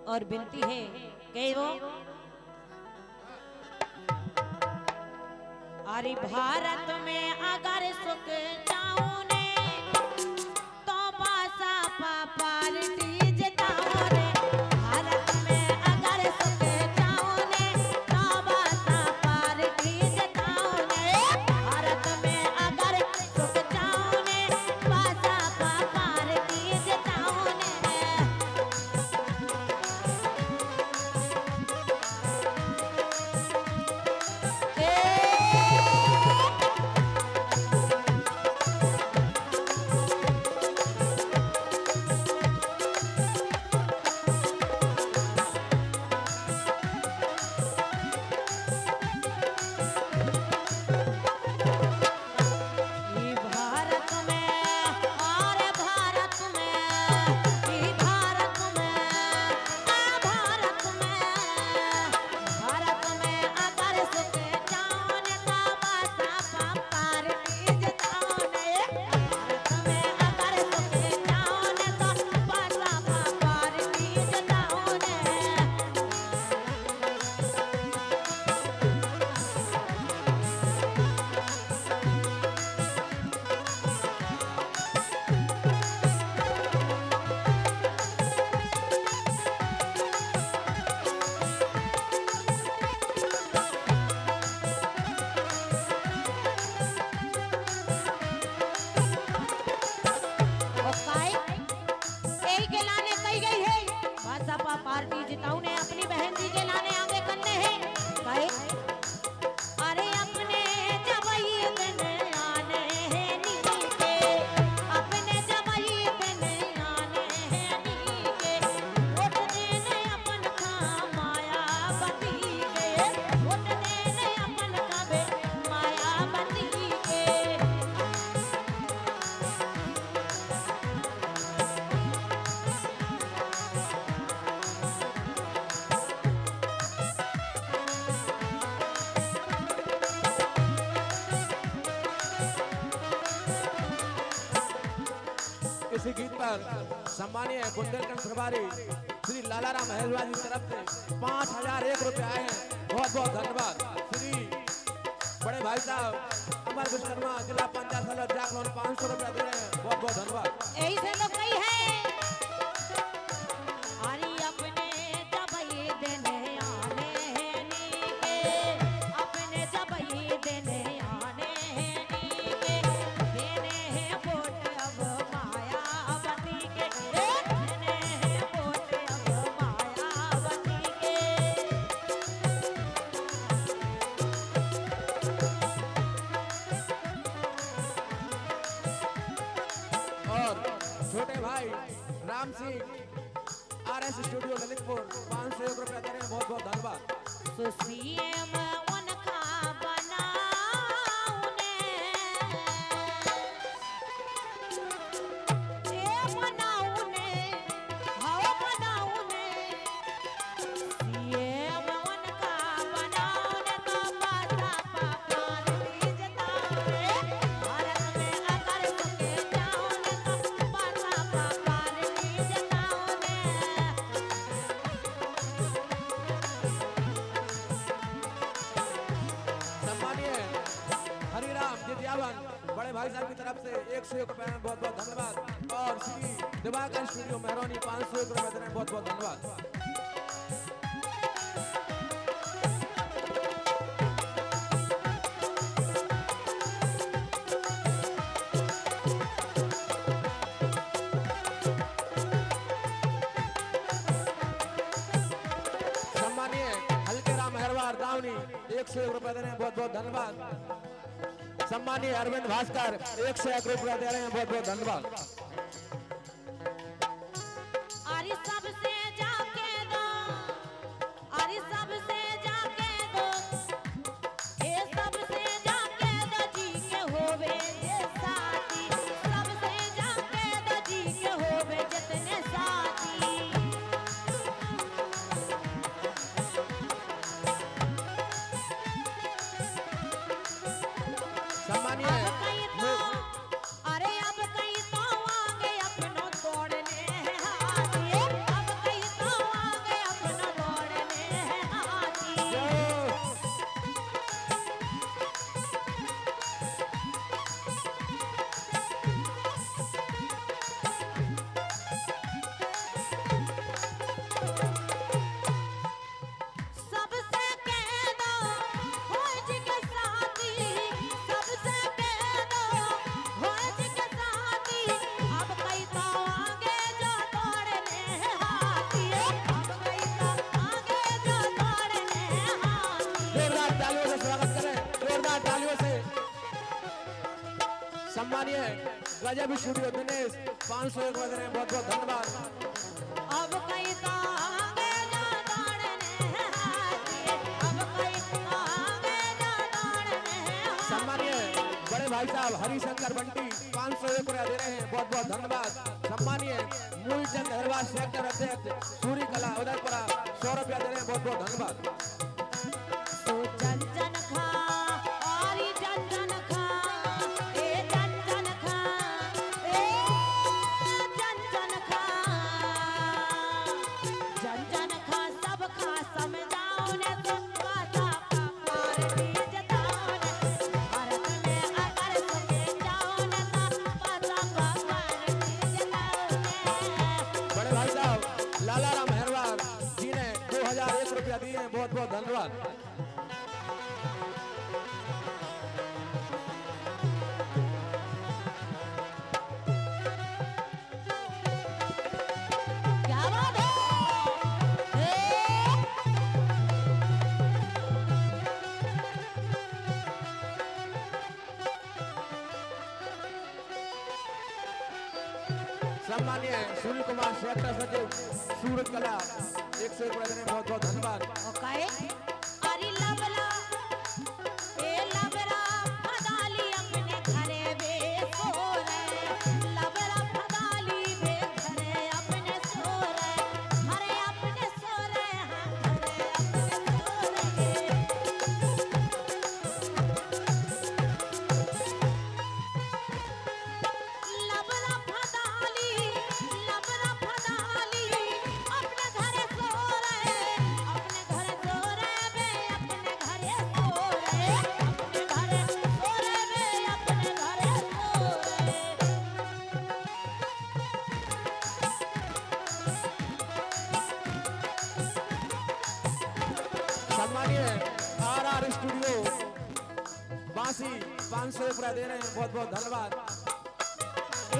और विनती है कि वो अरे भारत में अगर सुख चाहूं ने तो बासा पार्टी जिताऊं ने। भारत में अगर सुख चाहूं ने तो बासा पार्टी जिताऊं ने। भारत में अगर सुख चाहूं ने बासा पार्टी जिताऊं ने। पार्टी जिताऊ ने अपनी बहन जी के लाने आगे करने हैं भाई। अरे अपने जबई दिन आने हैं नीचे, अपने जबई दिन आने हैं नीचे। वोट देने अपन का मायावती के, वोट देने अपन का बे मायावती के। इसी गीत पर सम्मानीय बुंदेलखंड प्रभारी श्री लालाराम महलवाल की तरफ से 5001 रुपए आए हैं। बहुत बहुत धन्यवाद। श्री बड़े भाई साहब अमर विश्वकर्मा जिला पंचायत सदस्य जागरण 500 रुपए दे रहे हैं। बहुत बहुत धन्यवाद। यही से तो कही है अरे अपने जबई देने आने हैं नीचे, अपने जबई देने आने हैं नीचे। देने हैं वोट अब मायावती के, देने हैं वोट अब मायावती के। और छोटे भाई राम सिंह RS स्टूडियो ललितपुर 501 रुपए दे रहे हैं। बहुत बहुत धन्यवाद। सुसीएम उनका बनाऊने, ए बनाऊने, हाओ बनाऊने। सीएम उनका बनाऊने तो बासा पार्टी जिताऊने। भारत में अगर सुख चाहूने तो बासा पार्टी जिताऊने। सम्मानीय हरिराम जितियावन बड़े भाई साहब की तरफ से 101 रुपए में बहुत बहुत धन्यवाद। और श्री दिवाकर स्टूडियो मेहरौनी 501 रुपए दे रहे हैं। बहुत बहुत धन्यवाद। सम्मानीय हल्के राम मेहरवार दावनी 101 रुपए दे रहे हैं। बहुत बहुत धन्यवाद। सम्मानीय अरविंद भास्कर 101 रुपए दे रहे हैं। बहुत बहुत धन्यवाद। अरे सबसे जाके दो, अरे सबसे जाके दो, ये सबसे जाके दो जी के होवे ये साथी। सबसे जाके दो जी के होवे जितने साथी। सम्मानीय अरे अब कहीं तो आगे अपनों तोड़ने हाथी। अब कहीं तो आगे सम्मानीय गजब स्टूडियो दिनेश 501 रुपया दे रहे हैं, बहुत बहुत धन्यवाद। अब कई आगे जा दौड़ने हाथी, अब कई आगे जा दौड़ने। सम्मानीय बड़े भाई साहब हरिशंकर बंटी 501 रुपया दे रहे हैं, बहुत बहुत धन्यवाद। सम्मानीय मूलचंद हरवास सेक्टर अध्यक्ष सूर्य कला उदयपुरा 100 रुपया दे रहे हैं, बहुत बहुत धन्यवाद। तो जन जन खा और जन जन खा, ए जन जन खा, ए जन जन खा, जन जन खा सब खा समझाओ ने सबका साका पार जताओ ने, भारत में अगर सुने जाओ ने सबका साका पार जताओ ने। बड़े भाई साहब लाला राम हेरवार जी ने 2001 रुपया दिए हैं, बहुत बहुत धन्यवाद। क्या बात है, सम्मानीय सूर्य कुमार सेक्टर सचिव सूरत कला 101 रुपया दे रहे हैं, बहुत बहुत धन्यवाद। ओके अरे लवला ए लवरा फदाली अपने घरे बेसोरे, लवरा फदाली बे घरे अपने सोरे, घरे अपने सोरे, हाँ घरे अपने सोरे। लवरा फदाली अपने घरे सोरे, अपने घरे सोरे बे अपने घरे सोरे, अपने घरे सोरे बे अपने घरे सोरे। सम्मानीय आरआर स्टूडियो बांसी 501 रुपया दे रहे हैं, बहुत बहुत धन्यवाद। ए